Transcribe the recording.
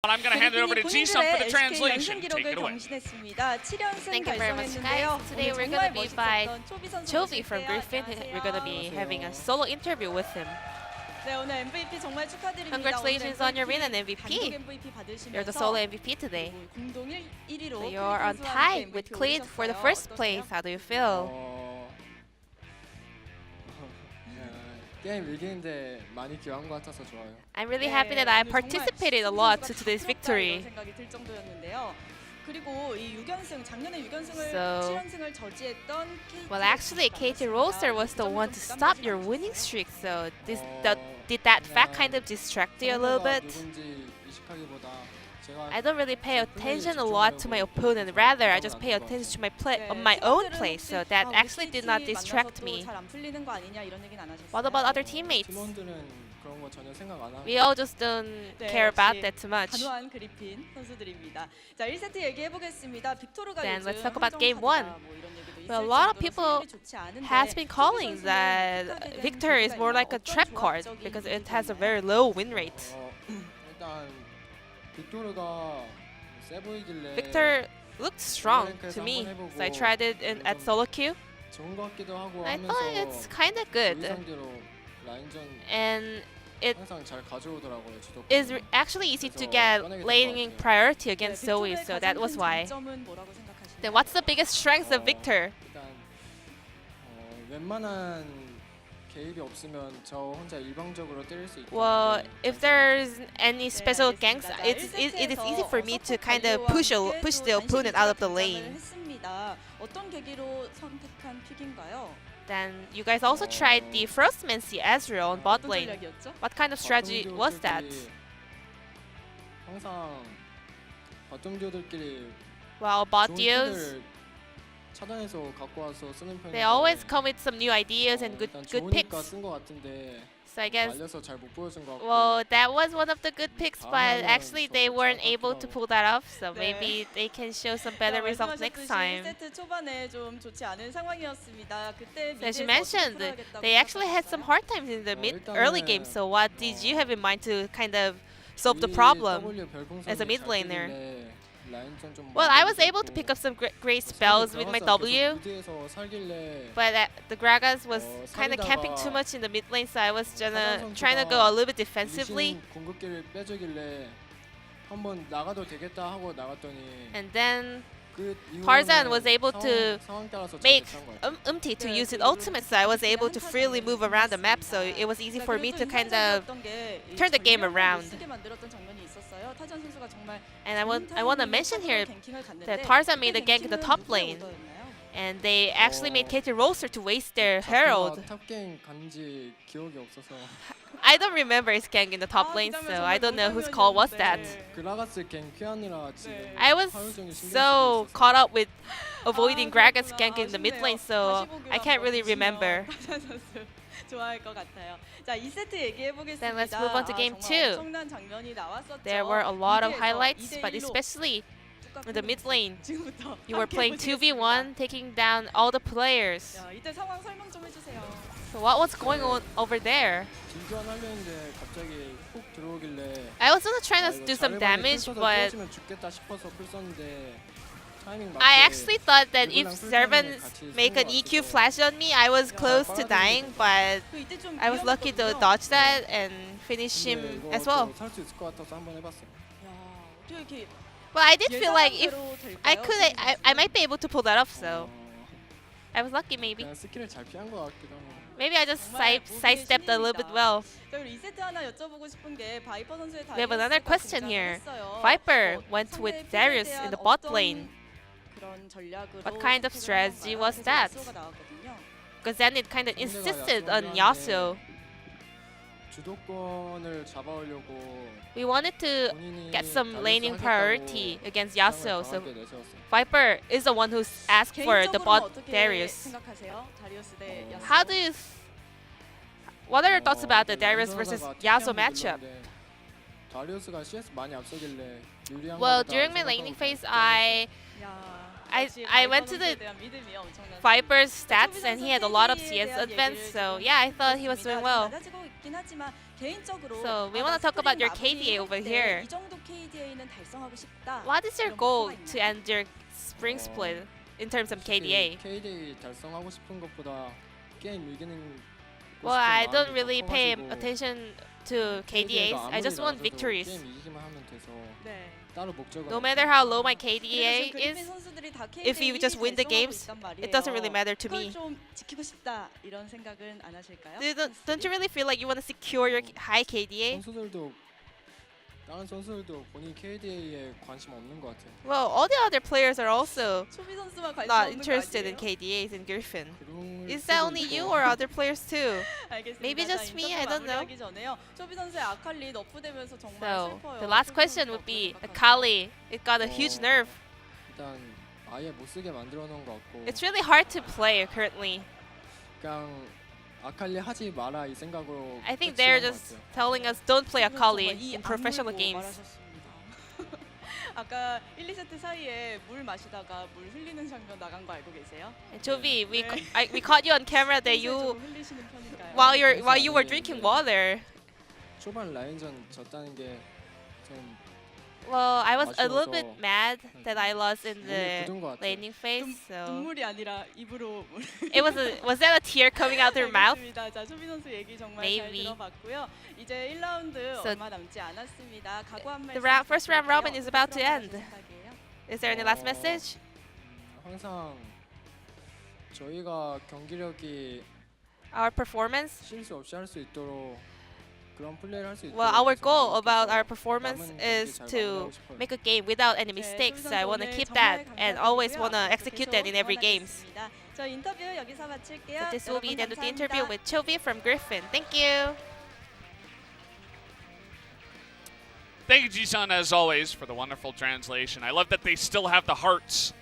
I'm going to hand it over to Ji-sung for the translation. Take it away. Thank you very much, guys. Today we're going to be by Chovy from Griffin. We're going to be having a solo interview with him. Congratulations on your win and MVP. You're the solo MVP today. So you're on tie with Cleed for the first place. How do you feel? I'm really happy that I participated a lot to today's victory. So, well, actually, KT Roaster was the one to stop your winning streak. So, did that fact kind of distract you a little bit? I don't really pay attention a lot to my opponent. Rather, I just pay attention to my own play. So that actually did not distract me. What about other teammates? We all just don't care about that too much. Then let's talk about game 1. Well, a lot of people has been calling that Victor is more like a trap card because it has a very low win rate. Victor looked strong to me, so I tried it at solo queue. I thought it's kind of good, and it is actually easy to get laning priority against Zoe, so that was why. Then what's the biggest strength of Victor? Well, if there's any special ganks, it is easy for me to kind of push the opponent out of the lane. Then you guys also tried the first Mancy Ezreal on bot lane. What kind of strategy was that? Well, bot duos, they always come with some new ideas and good picks. So I guess, well, that was one of the good picks, but actually they weren't able to pull that off. So maybe they can show some better results next time. So as you mentioned, they actually had some hard times in the early game. So what did you have in mind to kind of solve the problem as a mid laner? Well, I was able to pick up some great spells with my W, but the Gragas was kind of camping too much in the mid lane, so I was trying to go a little bit defensively. And then Tarzan was able to make to use his ultimate, so I was able to freely move around the map, so it was easy for me to kind of turn the game around. And I want to mention here that Tarzan made a gank in the top lane, and they actually made KT Roaster to waste their Herald. I don't remember his gank in the top lane, so I don't know whose call was that. I was so caught up with avoiding Gragas' gank in the mid lane, so I can't really remember. Then let's move on to game 2. There were a lot of highlights, but especially in the mid lane, you were playing 2v1, taking down all the players. So what was going on over there? I was also trying to do some damage, but I actually thought that if Servan make an EQ flash on me, I was close to dying, but I was lucky to dodge that and finish him as well. Well, I did feel like if I could, I might be able to pull that off, so I was lucky maybe. Maybe I just sidestepped a little bit well. We have another question here. Viper went with Darius in the bot lane. What kind of strategy was that? Because then it kind of insisted on Yasuo. We wanted to get some laning priority against Yasuo, so Viper is the one who's asked for the bot Darius. What are your thoughts about the Darius versus Yasuo matchup? Well, during my laning phase, I went to the Viper's stats and he had a lot of CS advance, so yeah, I thought he was doing well. So we want to talk about your KDA over here. What is your goal to end your spring split in terms of KDA? KDA 달성하고 싶은 것보다 게임 이기는 Well, I don't really pay attention to KDAs. I just want victories. 게임 이기기만 하면 돼서 따로 목적은 No matter how low my KDA is, if you just win the games, it doesn't really matter to me. Don't you really feel like you want to secure your high KDA? 다른 선수들도 본인 KDA에 관심 없는 것 같아요. Well, all the other players are also not interested in KDAs in Griffin. Is that only you or other players too? Maybe just me, I don't know. So, the last question would be, Akali, it got a huge nerf. 일단 아예 못 쓰게 만들어 놓은 것 같고. It's really hard to play currently. 그냥 아칼리 하지 마라 이 생각으로. I think they're just telling us don't play Akali in professional games. 아까 1, 2세트 사이에 물 마시다가 물 흘리는 장면 나간 거 알고 계세요? And Chovy, we caught you on camera that you 좀 흘리시는 편인가요? while you were drinking water. 초반 라인전 졌다는 게 좀 Well, I was a little bit mad that I lost in the 굳은 것 같아요. laning phase. So 눈물이 아니라 입으로 물. was that a tear coming out their mouth? 알겠습니다. 자, 초비 선수 얘기 정말 Maybe. 잘 들어봤고요. 이제 1라운드 So 얼마 남지 않았습니다. 각오 한 The 말씀 first round robin 부탁드릴게요. is about to 어떻게 end. 생각해요? Is there any last message? 항상 저희가 경기력이 Our performance? 실수 없이 할 수 있도록 그런 플레이를 할 수 있도록. Well, our goal about our 남은 performance 경기 is 잘 to 마무리하고 싶어요. make a game without any mistakes. So I want to keep that and always want to execute that in every games. 저 인터뷰 여기서 마칠게요. So this will be the end of the 여러분 interview 감사합니다. with Chovy from Griffin. Thank you. Thank you, Jisun, as always, for the wonderful translation. I love that they still have the hearts